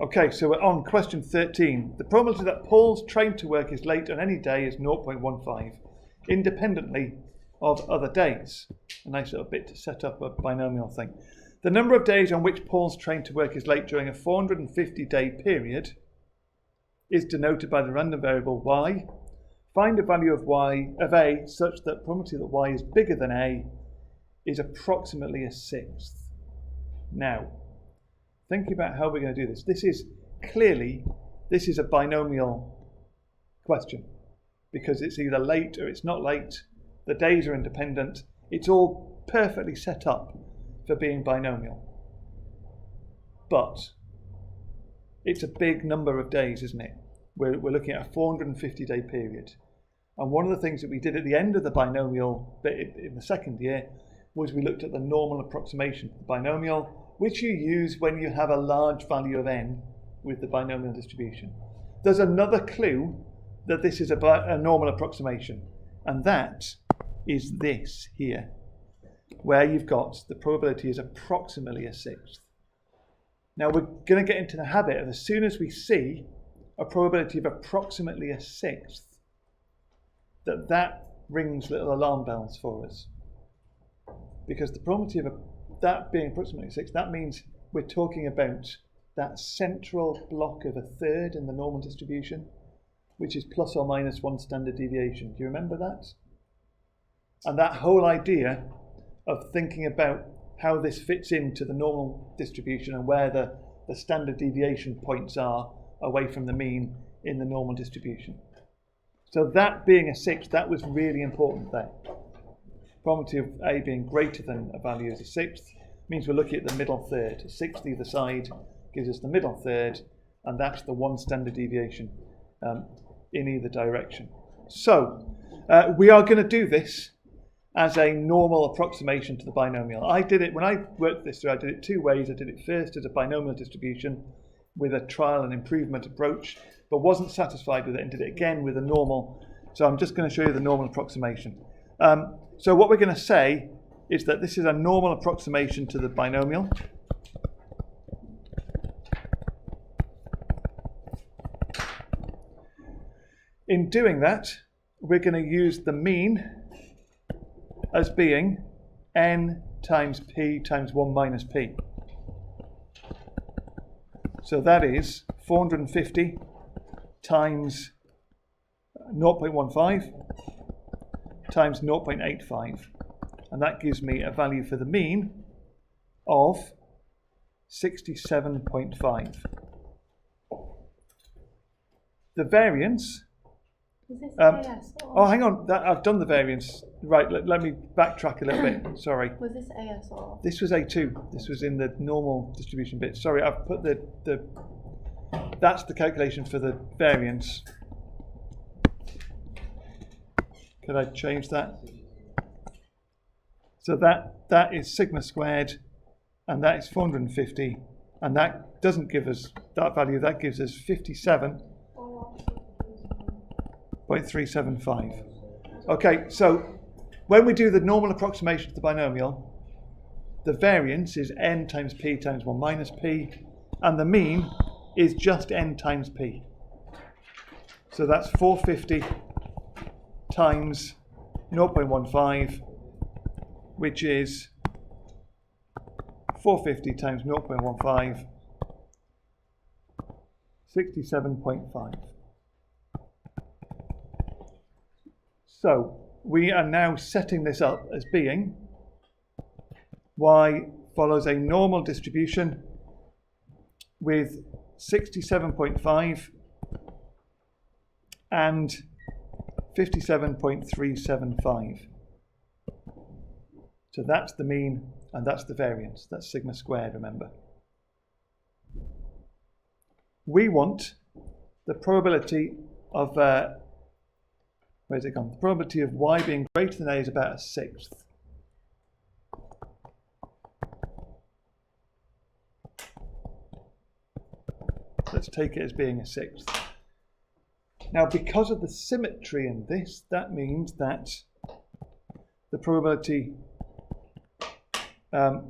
Okay, so we're on question 13. The probability that Paul's train to work is late on any day is 0.15, independently of other days. A nice little bit to set up a binomial thing. The number of days on which Paul's train to work is late during a 450-day period is denoted by the random variable y. Find a value of a such that the probability that y is bigger than a is approximately a sixth. Now, thinking about how we're going to do this, this is a binomial question because it's either late or it's not late. The days are independent. It's all perfectly set up for being binomial. But it's a big number of days, isn't it? We're looking at a 450-day period. And one of the things that we did at the end of the binomial bit in the second year was we looked at the normal approximation of the binomial, which you use when you have a large value of n with the binomial distribution. There's another clue that this is a normal approximation, and that is this here, where you've got the probability is approximately a sixth. Now we're going to get into the habit of, as soon as we see a probability of approximately a sixth, that rings little alarm bells for us. Because the probability of that being approximately a sixth, that means we're talking about that central block of a third in the normal distribution, which is plus or minus one standard deviation. Do you remember that? And that whole idea of thinking about how this fits into the normal distribution and where the standard deviation points are away from the mean in the normal distribution. So that being a sixth, that was really important there. Probability of a being greater than a value as a sixth means we're looking at the middle third. A sixth either side gives us the middle third, and that's the one standard deviation in either direction. So we are going to do this as a normal approximation to the binomial. I did it, when I worked this through, I did it two ways. I did it first as a binomial distribution with a trial and improvement approach, but wasn't satisfied with it and did it again with a normal. So I'm just going to show you the normal approximation. So what we're going to say is that this is a normal approximation to the binomial. In doing that, we're going to use the mean as being n times p times 1 minus p. So that is 450 times 0.15 times 0.85. And that gives me a value for the mean of 67.5. The variance... Is this AS? Oh, hang on. I've done the variance. Right, let me backtrack a little bit. Sorry. Was this AS or? This was A2. This was in the normal distribution bit. Sorry, I've put that's the calculation for the variance. Could I change that? So that is sigma squared, and that is 450, and that doesn't give us that value. That gives us 57.375. Okay, so when we do the normal approximation to the binomial, the variance is n times p times 1 minus p, and the mean is just n times p. So that's 450 times 0.15, which is 450 times 0.15, 67.5. So we are now setting this up as being y follows a normal distribution with 67.5 and 57.375. So that's the mean and that's the variance. That's sigma squared, remember. We want the probability of, where's it gone? The probability of y being greater than a is about a sixth. Let's take it as being a sixth. Now, because of the symmetry in this, that means that the probability that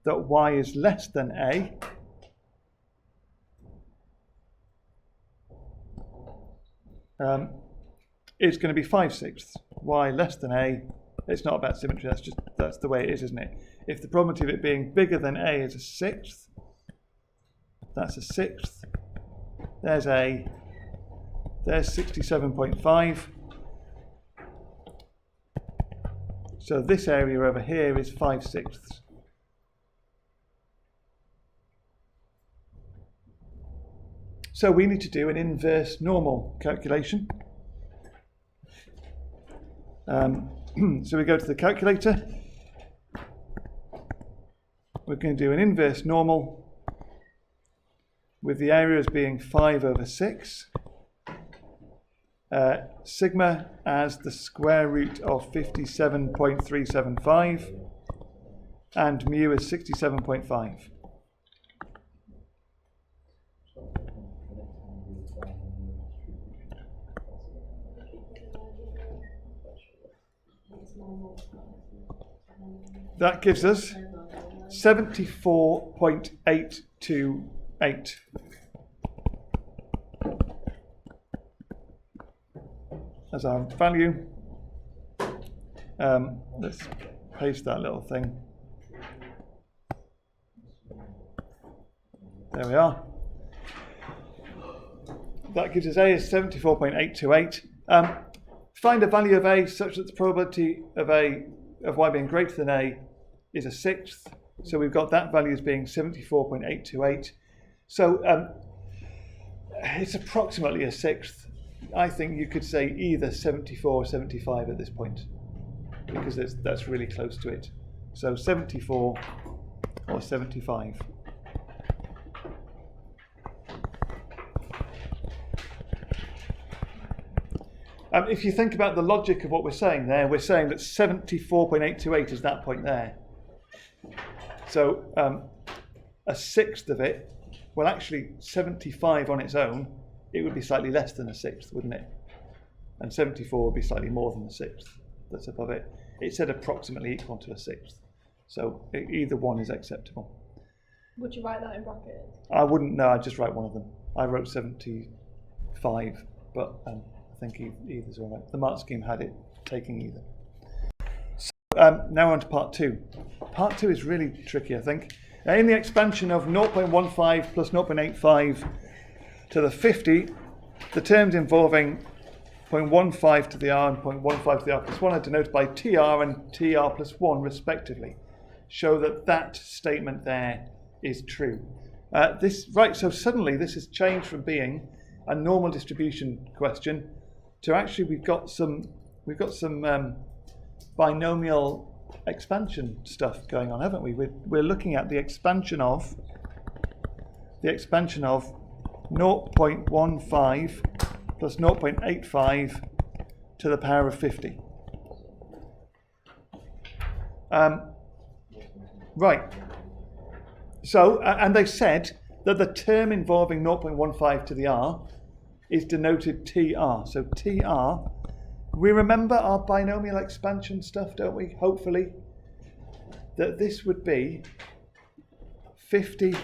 y is less than a is going to be 5/6. Y less than A. It's not about symmetry, that's the way it is, isn't it? If the probability of it being bigger than A is a 1/6, that's a 1/6. There's A. There's 67.5. So this area over here is 5/6. So we need to do an inverse normal calculation. So we go to the calculator. We're going to do an inverse normal with the area as being 5/6. Sigma as the square root of 57.375 and mu is 67.5. That gives us 74.828. As our value. Let's paste that little thing. There we are. That gives us A is 74.828. Find a value of A such that the probability of Y being greater than A is a 1/6. So we've got that value as being 74.828. So it's approximately a 1/6. I think you could say either 74 or 75 at this point, because that's really close to it. So 74 or 75. If you think about the logic of what we're saying there, we're saying that 74.828 is that point there. So a 1/6 of it, well actually 75 on its own, it would be slightly less than a 1/6, wouldn't it? And 74 would be slightly more than the 1/6 that's above it. It said approximately equal to a 1/6. So either one is acceptable. Would you write that in brackets? I wouldn't, no, I'd just write one of them. I wrote 75, but I think either's all right. The mark scheme had it taking either. So now on to part 2. Part 2 is really tricky, I think. In the expansion of 0.15 plus 0.85 to the 50, the terms involving 0.15 to the r and 0.15 to the r plus 1 are denoted by tr and tr plus 1 respectively. Show that statement there is true. So suddenly this has changed from being a normal distribution question to actually we've got some binomial expansion stuff going on, haven't we? We're looking at the expansion of 0.15 plus 0.85 to the power of 50. Right. So, and they said that the term involving 0.15 to the r is denoted TR. So TR, we remember our binomial expansion stuff, don't we? Hopefully. That this would be 50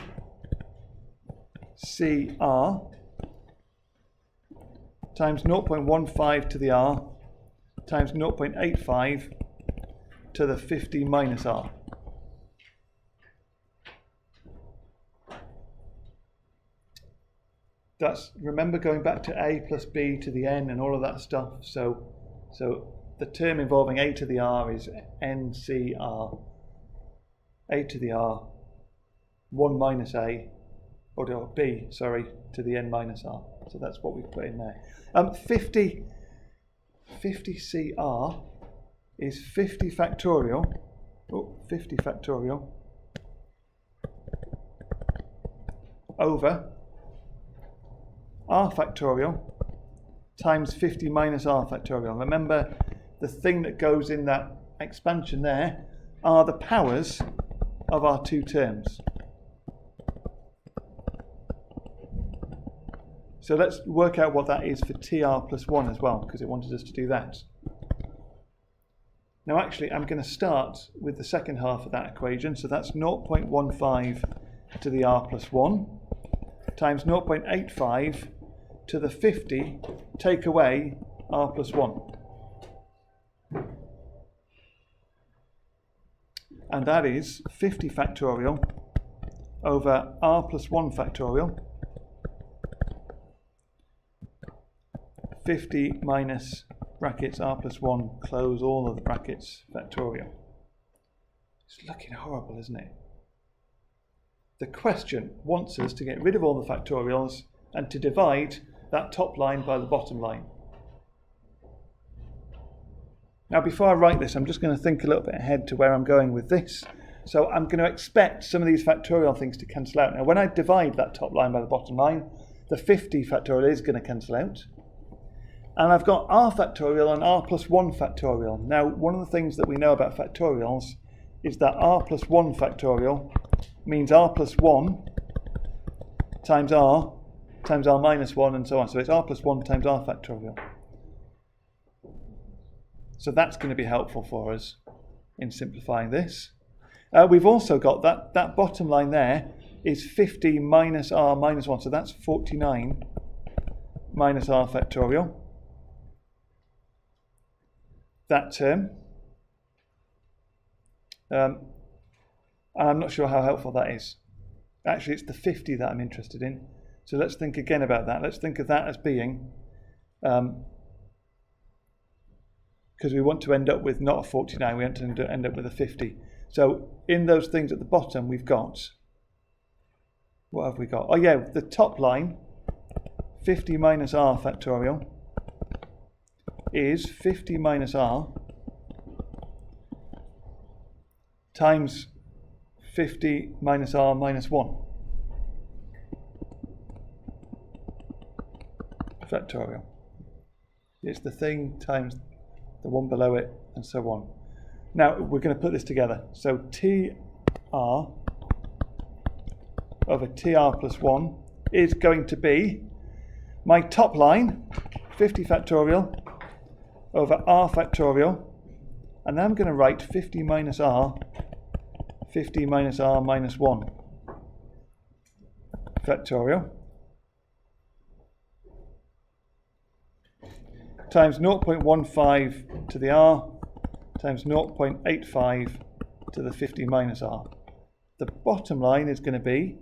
CR times 0.15 to the r times 0.85 to the 50 minus r. That's, remember going back to a plus b to the n and all of that stuff. So the term involving a to the r is NCR. A to the r, 1 minus a, or b, sorry, to the n minus r. So that's what we've put in there. 50 CR is 50 factorial. 50 factorial over r factorial times 50 minus r factorial. Remember, the thing that goes in that expansion there are the powers of our two terms. So let's work out what that is for TR plus 1 as well, because it wanted us to do that. Now actually, I'm going to start with the second half of that equation. So that's 0.15 to the r plus 1 times 0.85 to the 50 take away r plus 1. And that is 50 factorial over r plus 1 factorial. 50 minus brackets r plus 1, close all of the brackets, factorial. It's looking horrible, isn't it? The question wants us to get rid of all the factorials and to divide that top line by the bottom line. Now, before I write this, I'm just going to think a little bit ahead to where I'm going with this. So I'm going to expect some of these factorial things to cancel out. Now, when I divide that top line by the bottom line, the 50 factorial is going to cancel out. And I've got r factorial and r plus 1 factorial. Now, one of the things that we know about factorials is that r plus 1 factorial means r plus 1 times r minus 1 and so on. So it's r plus 1 times r factorial. So that's going to be helpful for us in simplifying this. We've also got that bottom line there is 50 minus r minus 1. So that's 49 minus r factorial. That term. And I'm not sure how helpful that is. Actually, it's the 50 that I'm interested in. So let's think again about that. Let's think of that as being, because we want to end up with not a 49, we want to end up with a 50. So in those things at the bottom, we've got, what have we got? Oh yeah, the top line, 50 minus r factorial, is 50 minus r times 50 minus r minus 1 factorial. It's the thing times the one below it and so on. Now we're going to put this together. So tr over tr plus 1 is going to be my top line, 50 factorial over r factorial, and then I'm going to write 50 minus r minus 1 factorial times 0.15 to the r times 0.85 to the 50 minus r. The bottom line is going to be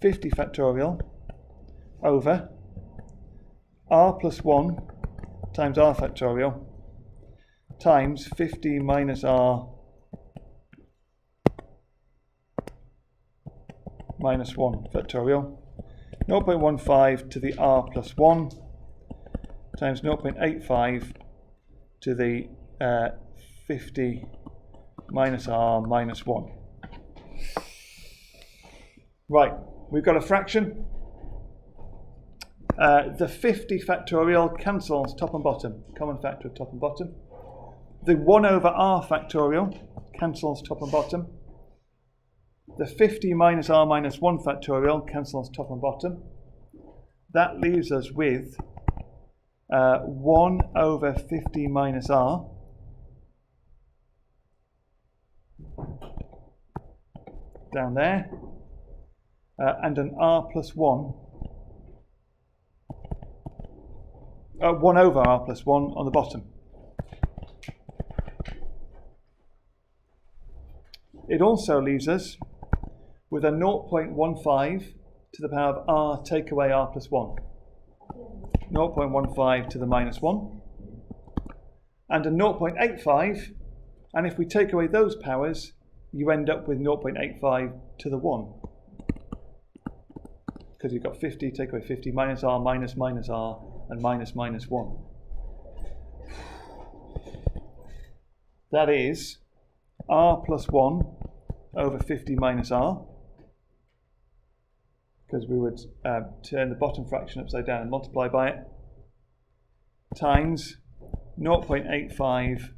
50 factorial over r plus 1 times r factorial times 50 minus r minus 1 factorial, 0.15 to the r plus 1 times 0.85 to the 50 minus r minus 1. Right, we've got a fraction. The 50 factorial cancels top and bottom, common factor of top and bottom. The 1 over r factorial cancels top and bottom. The 50 minus r minus 1 factorial cancels top and bottom. That leaves us with 1 over 50 minus r down there, and an r plus 1, 1 over r plus 1 on the bottom. It also leaves us with a 0.15 to the power of r take away r plus 1. 0.15 to the minus 1. And a 0.85, and if we take away those powers, you end up with 0.85 to the 1. Because you've got 50, take away 50, minus r, minus minus r, and minus minus 1. That is r plus 1 over 50 minus r, because we would turn the bottom fraction upside down and multiply by it, times 0.85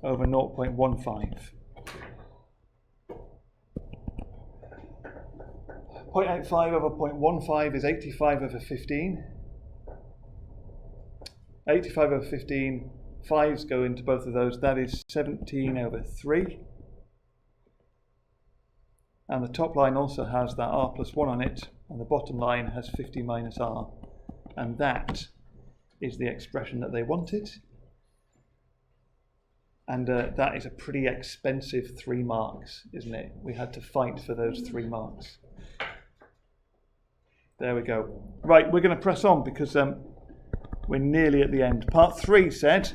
over 0.15. 0.85 over 0.15 is 85 over 15. 85 over 15, 5s go into both of those. That is 17 over 3. And the top line also has that r plus 1 on it, and the bottom line has 50 minus r And that is the expression that they wanted. And that is a pretty expensive 3 marks, isn't it? We had to fight for those 3 marks. There we go. Right, we're going to press on because we're nearly at the end. Part 3 said,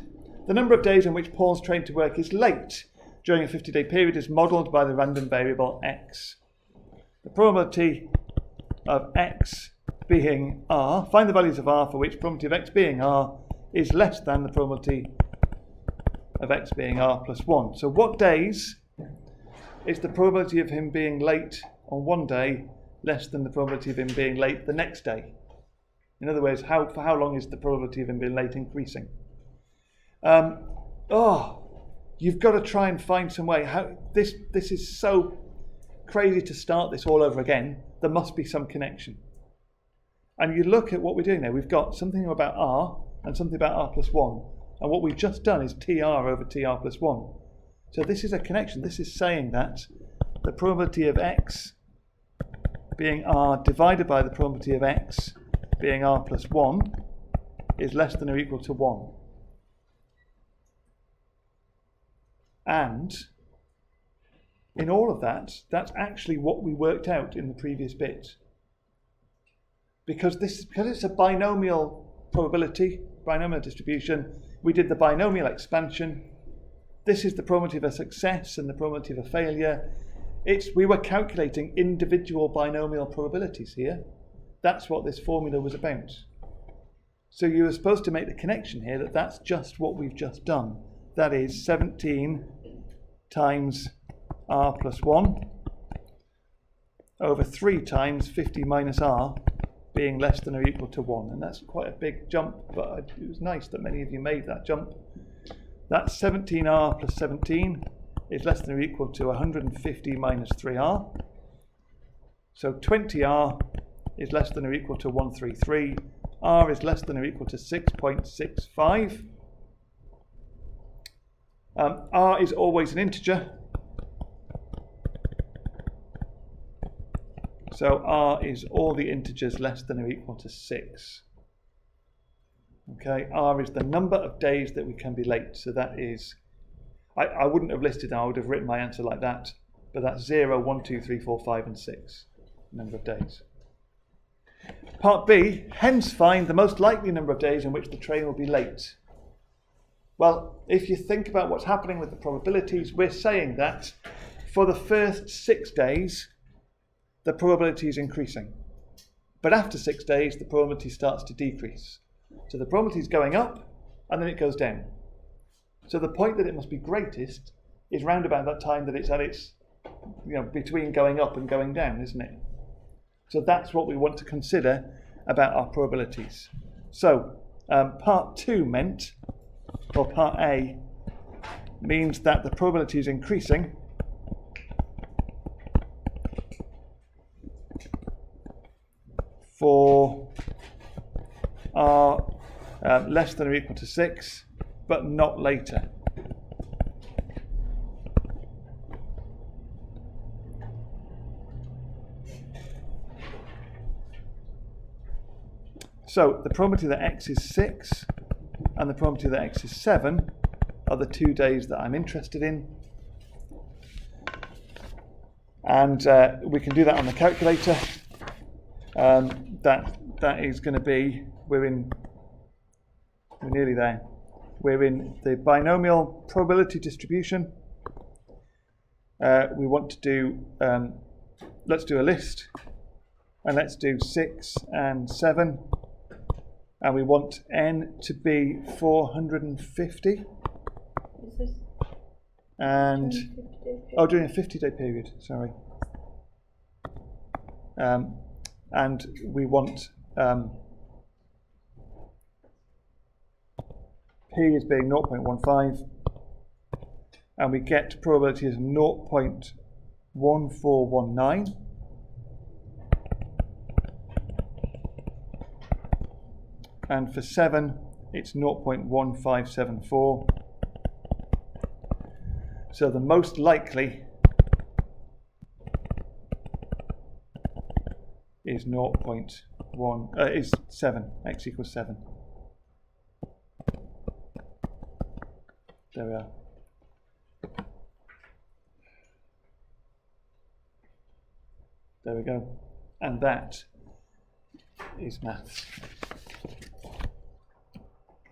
the number of days in which Paul's train to work is late during a 50-day period is modelled by the random variable x. The probability of x being r, find the values of r for which probability of x being r is less than the probability of x being r plus 1. So what days is the probability of him being late on one day less than the probability of him being late the next day? In other words, for how long is the probability of him being late increasing? You've got to try and find some way. This is so crazy to start this all over again. There must be some connection. And you look at what we're doing there. We've got something about r and something about r plus 1. And what we've just done is tr over tr plus 1. So this is a connection. This is saying that the probability of x being r divided by the probability of x being r plus 1 is less than or equal to 1. And in all of that, that's actually what we worked out in the previous bit. Because it's a binomial probability, binomial distribution, we did the binomial expansion. This is the probability of a success and the probability of a failure. We were calculating individual binomial probabilities here. That's what this formula was about. So you were supposed to make the connection here that that's just what we've just done. That is 17 times r plus 1 over 3 times 50 minus r being less than or equal to 1. And that's quite a big jump, but it was nice that many of you made that jump. That's 17r plus 17 is less than or equal to 150 minus 3r. So 20r is less than or equal to 133. R is less than or equal to 6.65. R is always an integer. So R is all the integers less than or equal to 6. Okay, R is the number of days that we can be late. So that is, I wouldn't have listed them, I would have written my answer like that. But that's 0, 1, 2, 3, 4, 5 and 6. Number of days. Part B, hence find the most likely number of days in which the train will be late. Well, if you think about what's happening with the probabilities, we're saying that for the first 6 days, the probability is increasing. But after 6 days, the probability starts to decrease. So the probability is going up, and then it goes down. So the point that it must be greatest is round about that time that it's at its, between going up and going down, isn't it? So that's what we want to consider about our probabilities. So part 2 meant, or part A, means that the probability is increasing for r less than or equal to 6, but not later. So the probability that x is 6 and the probability that x is 7 are the 2 days that I'm interested in. And we can do that on the calculator. That is going to be, we're nearly there. We're in the binomial probability distribution. We want to do, let's do a list. And let's do 6 and 7. And we want n to be 450. Is this and during a 50-day period, sorry. And we want p as being 0.15, and we get probability as 0.1419. And for 7, it's 0.1574. So the most likely is 0.1574. is 7. X equals 7. There we are. There we go. And that is maths.